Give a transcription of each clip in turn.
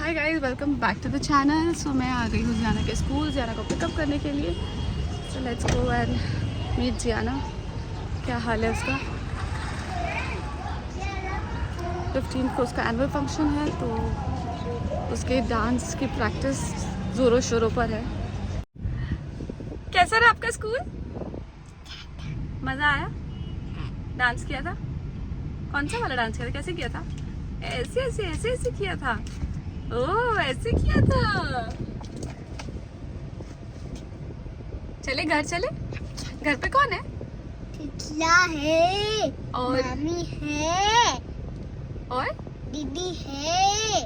Hi guys, welcome back to the channel. So मैं आ गई हूँ जियाना के स्कूल, जियाना को पिकअप करने के लिए। So let's go and meet Jiana. क्या हाल है उसका? 15 को उसका एनुअल फंक्शन है, तो उसके डांस की प्रैक्टिस ज़ोरों शोरों पर है। कैसा रहा आपका स्कूल? मज़ा आया? डांस किया था? कौन सा वाला डांस किया था? कैसे किया था? ऐसे ऐसे ऐसे ऐसे किया था? ओह, ऐसे किया था। चले घर चले। घर पे कौन है? टिकला है और मामी है और दीदी है।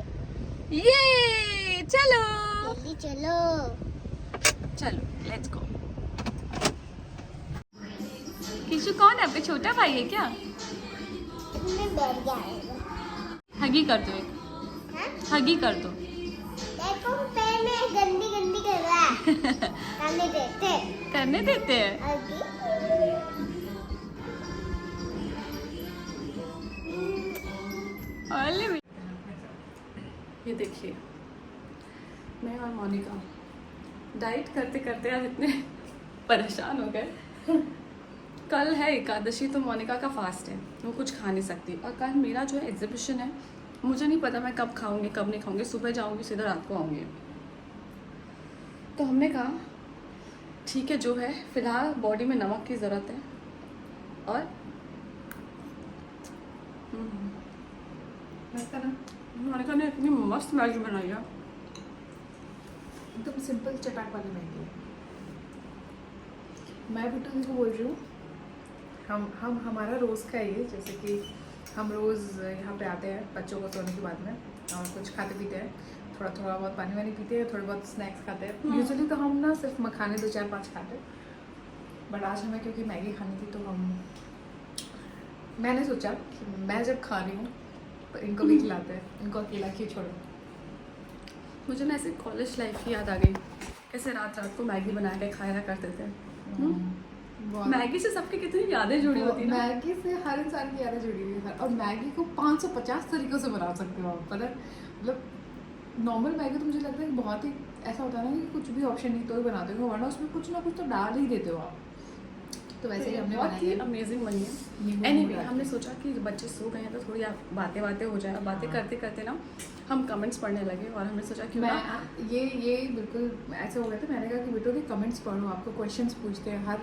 ये चलो जल्दी चलो। चलो लेट्स गो। किशु कौन है? आपका छोटा भाई है क्या? मैं डर जाएगा। हगी कर दो, एक हाँ? हगी कर दो। देखो पैर में गंदी गंदी कर रहा है। करने देते करने देते हैं। अभी ये देखिए, मैं और मोनिका डाइट करते करते आज इतने परेशान हो गए। कल है एकादशी, तो मोनिका का फास्ट है, वो कुछ खा नहीं सकती। और कल मेरा जो है एग्जीबिशन है, मुझे नहीं पता मैं कब खाऊंगी कब नहीं खाऊंगी। सुबह जाऊंगी सीधा रात को आऊंगी। तो हमने कहा ठीक है, जो है फिलहाल बॉडी में नमक की ज़रूरत है। और मोनिका ने इतनी मस्त मैगी बनाई है, एकदम सिंपल चटाक वाली मैगी। मैं बिट्टू जी को बोल रही हूँ, हम हमारा रोज़ का ये, जैसे कि हम रोज़ यहाँ पे आते हैं बच्चों को सोने के बाद में, और कुछ खाते पीते हैं, थोड़ा थोड़ा बहुत पानी वानी पीते हैं, थोड़े बहुत स्नैक्स खाते हैं। यूजुअली तो हम ना सिर्फ मखाने 2-4-5 खाते हैं, बट आज हमें क्योंकि मैगी खानी थी, तो मैंने सोचा कि मैं जब खा रही हूँ तो इनको भी खिलाते हैं, इनको अकेला क्यों छोड़ो। मुझे ना ऐसे कॉलेज लाइफ की याद आ गई, कैसे रात रात को मैगी बना के खाया करते थे। मैगी से सबकी कितनी यादें जुड़ी होती है ना। मैगी से हर इंसान की यादें जुड़ी हुई है, और मैगी को 550 तरीकों से बना सकते हो आप। पता है, मतलब नॉर्मल मैगी तो मुझे लगता है कि बहुत ही ऐसा होता है ना कि कुछ भी ऑप्शन नहीं तो ही बनाते हो, वरना उसमें कुछ ना कुछ तो डाल ही देते हो आप। तो वैसे ही हमने बहुत ही बनाई है। अमेजिंग बनी है। एनीवे, हमने सोचा कि बच्चे सो गए हैं तो थोड़ी बातें हो जाए। बातें हाँ। करते करते ना हम कमेंट्स पढ़ने लगे, और हमने सोचा क्यों मैं ना ये बिल्कुल ऐसे हो गया था। मैंने कहा कि बेटो के कमेंट्स पढ़ो, आपको क्वेश्चंस पूछते हैं।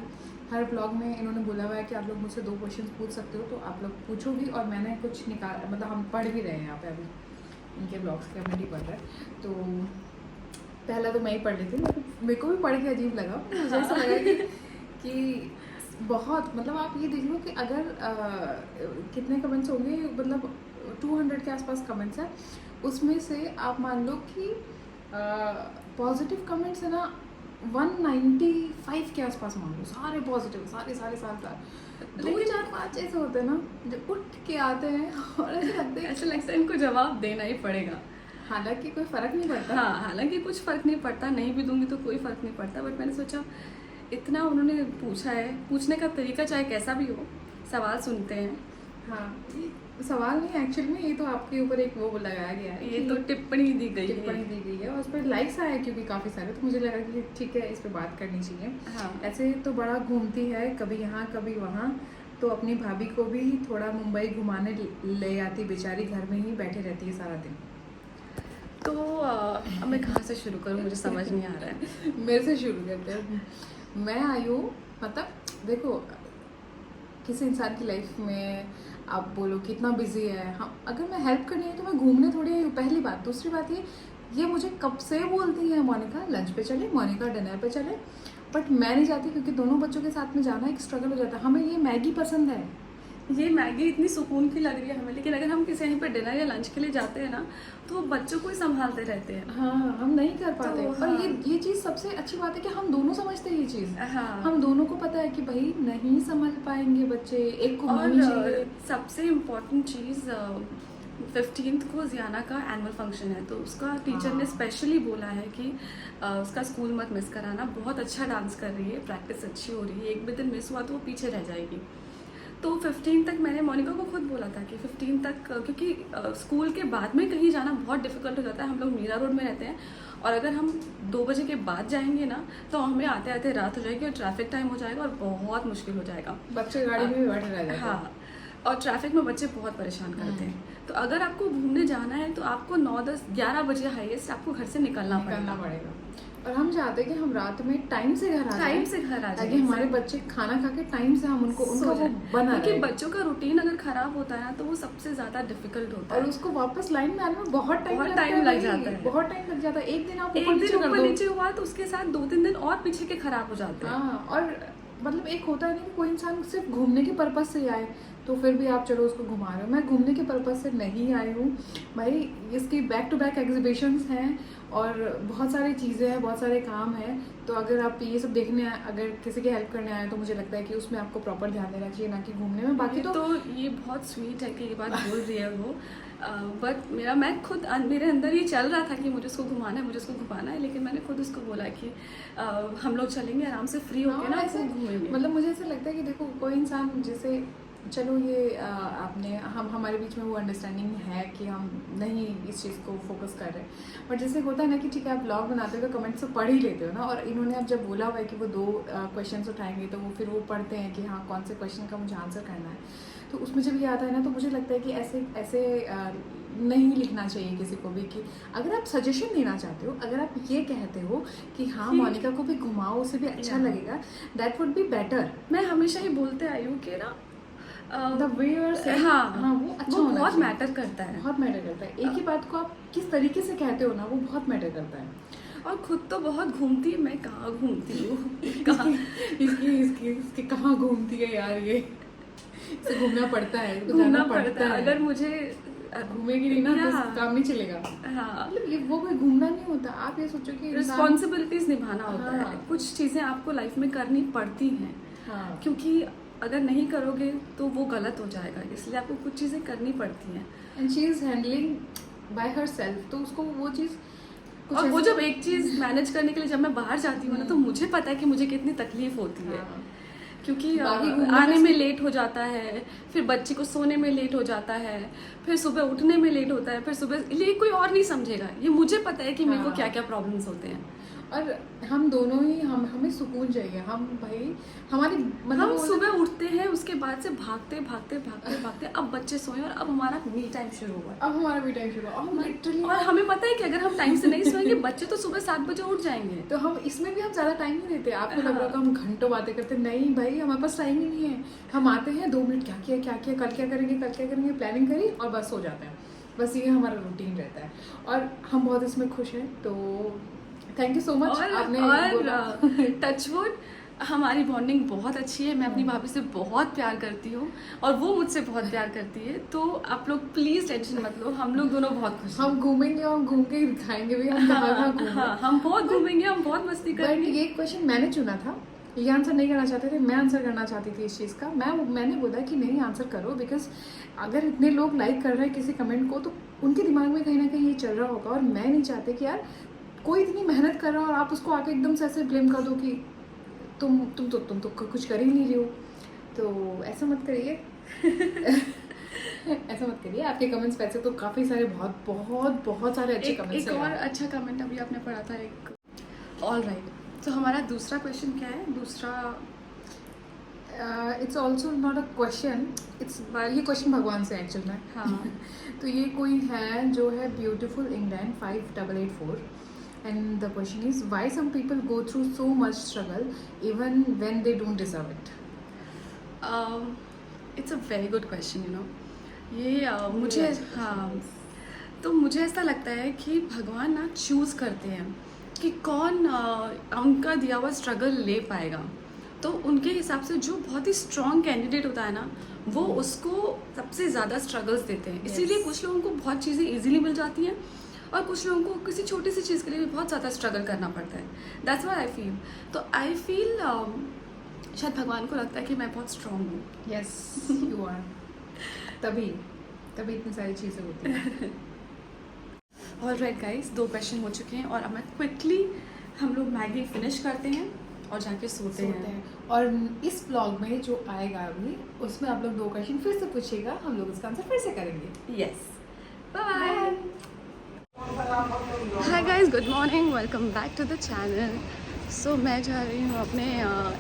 हर ब्लॉग में इन्होंने बोला हुआ है कि आप लोग मुझसे 2 क्वेश्चंस पूछ सकते हो, तो आप लोग पूछो भी। और मैंने कुछ मतलब हम पढ़ भी रहे हैं यहाँ पे अभी, इनके ब्लॉग्स के कमेंट ही पढ़ रहे हैं। तो पहला तो मैं ही पढ़ लेती हूँ, मेरे को भी पढ़ के अजीब लगा। मुझे ऐसा लगा कि बहुत, मतलब आप ये देख लो कि अगर कितने कमेंट्स होंगे, मतलब 200 के आसपास कमेंट्स हैं, उसमें से आप मान लो कि पॉजिटिव कमेंट्स है ना 195 के आसपास मान लो, सारे पॉजिटिव, सारे 2-4-5 ऐसे होते हैं ना जो उठ के आते हैं और ऐसे लगता है इनको जवाब देना ही पड़ेगा। हालांकि कोई फर्क नहीं पड़ता। हाँ, हालांकि कुछ फ़र्क नहीं पड़ता, नहीं भी दूंगी तो कोई फ़र्क नहीं पड़ता। बट मैंने सोचा इतना उन्होंने पूछा है, पूछने का तरीका चाहे कैसा भी हो, सवाल सुनते हैं। हाँ, ये सवाल नहीं, एक्चुअली में ये तो आपके ऊपर एक वो लगाया गया है, ये तो टिप्पणी दी गई है और उस पर लाइक्स आए क्योंकि काफ़ी सारे, तो मुझे लगा कि ठीक है, इस पर बात करनी चाहिए। हाँ। ऐसे तो बड़ा घूमती है, कभी यहाँ कभी वहाँ, तो अपनी भाभी को भी थोड़ा मुंबई घुमाने ले आती, बेचारी घर में ही बैठी रहती है सारा दिन। तो अब मैं कहाँ से शुरू करूँ, मुझे समझ नहीं आ रहा है। मेरे से शुरू करते हैं। मैं आई हूँ, मतलब देखो, किसी इंसान की लाइफ में आप बोलो कितना बिजी है, हाँ, अगर मैं हेल्प करनी है तो मैं घूमने थोड़ी आई हूँ, पहली बात। दूसरी बात ये मुझे कब से बोलती है, मोनिका लंच पे चले, मोनिका डिनर पे चले, बट मैं नहीं जाती क्योंकि दोनों बच्चों के साथ में जाना एक स्ट्रगल हो जाता है। हमें ये मैगी पसंद है, ये मैगी इतनी सुकून की लग रही है हमें, लेकिन अगर हम किसी यहीं पर डिनर या लंच के लिए जाते हैं ना, तो वो बच्चों को ही संभालते रहते हैं। हाँ, हम नहीं कर पाते। तो, और ये चीज़ सबसे अच्छी बात है कि हम दोनों समझते हैं ये चीज़। हाँ। हम दोनों को पता है कि भाई नहीं संभाल पाएंगे बच्चे, एक को और मम्मी चाहिए। सबसे इम्पोर्टेंट चीज़, 15 को जियाना का एनुअल फंक्शन है, तो उसका टीचर ने स्पेशली बोला है कि उसका स्कूल मत मिस कराना। बहुत अच्छा डांस कर रही है, प्रैक्टिस अच्छी हो रही है, एक भी दिन मिस हुआ तो वो पीछे रह जाएगी। तो 15 तक मैंने मोनिका को खुद बोला था कि 15 तक, क्योंकि स्कूल के बाद में कहीं जाना बहुत डिफिकल्ट हो जाता है। हम लोग मीरा रोड में रहते हैं और अगर हम 2 बजे के बाद जाएंगे ना तो हमें आते आते रात हो जाएगी और ट्रैफिक टाइम हो जाएगा और बहुत मुश्किल हो जाएगा। बच्चे गाड़ी में भी बैठे रह जाते हैं। हाँ, और ट्रैफिक में बच्चे बहुत परेशान करते हैं। तो अगर आपको घूमने जाना है तो आपको 9, 10, 11 बजे हाईएस्ट आपको घर से निकलना पड़ेगा। और हम चाहते हैं कि हम रात में टाइम से घर आ टाइम से घर आ जाए, ताकि हमारे बच्चे खाना खा के टाइम से हम उनका वो बना क्योंकि रहे। बच्चों का रूटीन अगर खराब होता है ना तो वो सबसे ज्यादा डिफिकल्ट होता है और उसको वापस लाइन में आने में बहुत टाइम लग जाता है। बहुत टाइम लग जाता है। एक दिन आप ऊपर नीचे हुआ तो उसके साथ 2-3 दिन और पीछे के खराब हो जाते हैं। हाँ, और मतलब एक होता है ना कि कोई इंसान सिर्फ घूमने के पर्पज से आए तो फिर भी आप चलो उसको घुमा रहे हो। मैं घूमने के पर्पज से नहीं आई हूँ भाई। इसकी बैक टू बैक एग्जीबिशंस हैं और बहुत सारी चीज़ें हैं, बहुत सारे काम हैं। तो अगर आप ये सब देखने आए, अगर किसी की हेल्प करने आए तो मुझे लगता है कि उसमें आपको प्रॉपर ध्यान देना चाहिए, ना कि घूमने में। बाकी तो ये बहुत स्वीट है कि ये बात बोल रही है वो, बट मैं खुद मेरे अंदर ये चल रहा था कि मुझे उसको घुमाना है, मुझे उसको घुमाना है, लेकिन मैंने खुद उसको बोला कि हम लोग चलेंगे आराम से फ्री होकर ना ऐसे घूमेंगे। मतलब मुझे ऐसा लगता है कि देखो कोई इंसान जैसे चलो ये आपने हमारे बीच में वो अंडरस्टैंडिंग है कि हम नहीं इस चीज़ को फोकस कर रहे हैं। बट जैसे होता है ना कि ठीक है आप ब्लॉग बनाते हो तो कमेंट्स तो पढ़ ही लेते हो ना। और इन्होंने अब जब बोला हुआ है कि वो 2 क्वेश्चन उठाएंगे तो वो फिर वो पढ़ते हैं कि हाँ कौन से क्वेश्चन का मुझे आंसर करना है। तो उसमें जब ये आता है ना तो मुझे लगता है कि ऐसे नहीं लिखना चाहिए किसी को भी। कि अगर आप सजेशन देना चाहते हो, अगर आप ये कहते हो कि हाँ मोनिका को भी घुमाओ, उसे भी अच्छा लगेगा, दैट वुड बी बेटर। मैं हमेशा ही बोलते आई हूँ कि ना the way you are saying, हाँ वो अच्छा होना बहुत चाहिए। मैटर करता है, बहुत मैटर करता है। एक ही बात को आप किस तरीके से कहते हो ना वो बहुत मैटर करता है। और खुद तो बहुत घूमती है, मैं कहाँ घूमती हूँ कहाँ इसकी कहाँ घूमती है यार, ये इसे घूमना पड़ता है, घूमना पड़ता है। अगर मुझे घूमेगी नहीं ना तो काम नहीं चलेगा। हाँ, मतलब ये वो कोई घूमना नहीं होता। आप ये सोचो कि रिस्पॉन्सिबिलिटीज निभाना होता है। हाँ। कुछ चीज़ें आपको लाइफ में करनी पड़ती हैं, हाँ। क्योंकि अगर नहीं करोगे तो वो गलत हो जाएगा, इसलिए आपको कुछ चीज़ें करनी पड़ती हैं। And she is handling by herself, तो उसको वो चीज़ और वो जब एक चीज़ मैनेज करने के लिए जब मैं बाहर जाती हूँ ना तो मुझे पता है कि मुझे कितनी तकलीफ होती है। हाँ। क्योंकि आने में लेट हो जाता है, फिर बच्चे को सोने में लेट हो जाता है, फिर सुबह उठने में लेट होता है, फिर सुबह ये कोई और नहीं समझेगा। ये मुझे पता है कि मेरे को क्या क्या प्रॉब्लम्स होते हैं। और हम दोनों ही हमें सुकून चाहिए। हम भाई हमारी मतलब हम सुबह उठते हैं, उसके बाद से भागते भागते भागते भागते अब बच्चे सोए और अब हमारा मी टाइम शुरू हुआ है। अब हमारा मी टाइम शुरू हुआ। और हमें पता है कि अगर हम टाइम से नहीं सोएंगे बच्चे तो सुबह 7 बजे उठ जाएंगे। तो हम इसमें भी हम ज़्यादा टाइम नहीं देते। आपको लग रहा है हम घंटों बातें करते, नहीं भाई हमारे पास टाइम ही नहीं है। हम आते हैं 2 मिनट क्या किया, कल क्या करेंगे, प्लानिंग करी और बस हो जाते हैं। बस ये हमारा रूटीन रहता है और हम बहुत इसमें खुश हैं। तो थैंक यू सो मच। और टचवुड हमारी बॉन्डिंग बहुत अच्छी है। मैं अपनी भाभी से बहुत प्यार करती हूँ और वो मुझसे बहुत प्यार करती है। तो आप लोग प्लीज टेंशन मत लो, हम लोग दोनों बहुत खुश हैं। हम घूमेंगे और घूम के दिखाएंगे भी हम कहाँ घूमेंगे। हाँ, हम बहुत घूमेंगे, हम बहुत मस्ती करेंगे। ये क्वेश्चन मैंने चुना था, ये आंसर नहीं करना चाहते थे, मैं आंसर करना चाहती थी इस चीज़ का। मैंने बोला कि नहीं आंसर करो, बिकॉज अगर इतने लोग लाइक कर रहे हैं किसी कमेंट को तो उनके दिमाग में कहीं ना कहीं ये चल रहा होगा। और मैं नहीं चाहती कि यार कोई इतनी मेहनत कर रहा है और आप उसको आके एकदम से ऐसे ब्लेम कर दो कि तुम तो कुछ कर ही नहीं रही हो। तो ऐसा मत करिए ऐसा मत करिए। आपके कमेंट्स वैसे तो काफ़ी सारे बहुत सारे अच्छे कमेंट्स हैं। एक और अच्छा कमेंट अभी आपने पढ़ा था एक, ऑल राइट। तो हमारा दूसरा क्वेश्चन क्या है? दूसरा it's also not a question, ये क्वेश्चन भगवान से एक्चुअल में। हाँ तो ये कोई है जो है beautiful England 5884 and the question is why some people go through so much struggle even when they don't deserve it. It's a very good question, you know. ये मुझे हाँ, तो मुझे ऐसा लगता है कि भगवान ना चूज़ करते हैं कि कौन उनका दिया हुआ स्ट्रगल ले पाएगा। तो उनके हिसाब से जो बहुत ही स्ट्रॉन्ग कैंडिडेट होता है ना वो उसको सबसे ज़्यादा स्ट्रगल्स देते हैं। इसीलिए कुछ लोगों को बहुत चीज़ें इजीली मिल जाती हैं और कुछ लोगों को किसी छोटी सी चीज़ के लिए भी बहुत ज़्यादा स्ट्रगल करना पड़ता है। That's what I feel. तो आई फील शायद भगवान को लगता है कि मैं बहुत स्ट्रॉन्ग हूँ। Yes you are. तभी इतनी सारी चीज़ें होती हैं। ऑलराइट गाइस, 2 क्वेश्चन हो चुके हैं और अब मैं क्विकली हम लोग मैगी फिनिश करते हैं और जाके सोते हैं। और इस ब्लॉग में जो आएगा अभी उसमें आप लोग 2 क्वेश्चन फिर से पूछेगा, हम लोग उसका आंसर फिर से करेंगे। Yes, bye. Hi guys, good morning, welcome back to the channel. So मैं जा रही हूँ अपने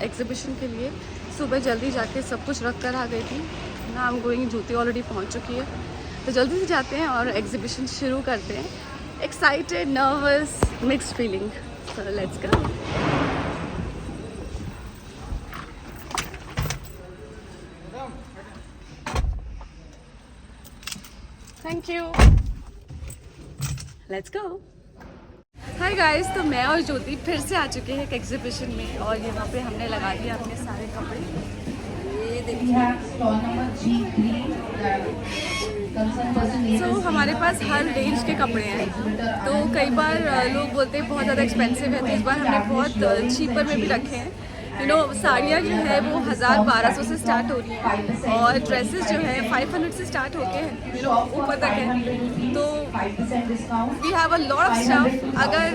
एग्जीबिशन के लिए। सुबह जल्दी जाके सब कुछ रख कर आ गई थी ना। I am going, Jyoti already पहुँच चुकी है, तो जल्दी से जाते हैं और एग्जीबिशन शुरू करते हैं। Excited, nervous, mixed feeling. So let's go. Thank you, let's go. Hi guys, तो मैं और ज्योति फिर से आ चुके हैं एक एग्जीबिशन में और यहाँ पे हमने लगा दिया अपने सारे कपड़े। ये देखिए, तो हमारे पास हर रेंज के कपड़े हैं। तो कई बार लोग बोलते हैं बहुत ज़्यादा एक्सपेंसिव है, तो इस बार हमने बहुत चीपर में भी रखे हैं। साड़ियाँ जो है वो 1000-1200 से स्टार्ट हो रही है और ड्रेसेस जो है 500 से स्टार्ट होके ऊपर तक है। तो we have a lot of stuff. अगर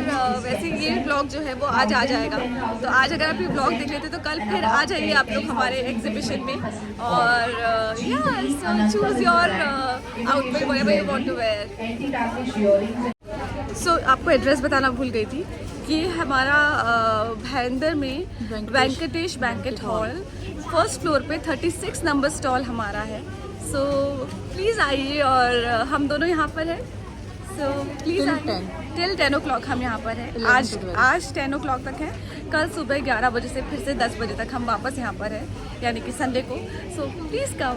वैसे ये ब्लॉग जो है वो आज आ जाएगा, तो आज अगर आप ये ब्लॉग देख लेते तो कल फिर आ जाइए आप लोग हमारे एग्जीबिशन में। और choose your outfit whatever you want to wear. So आपको एड्रेस बताना भूल गई थी। ये हमारा भाईंदर में Venkatesh banquet hall, first floor पे 36 नंबर स्टॉल हमारा है। सो प्लीज़ आइए, और हम दोनों यहाँ पर हैं। सो प्लीज़ आइए। टिल 10 o'clock हम यहाँ पर हैं। आज 10 o'clock तक है। कल सुबह 11 बजे से फिर से 10 बजे तक हम वापस यहाँ पर हैं, यानी कि संडे को। So please come.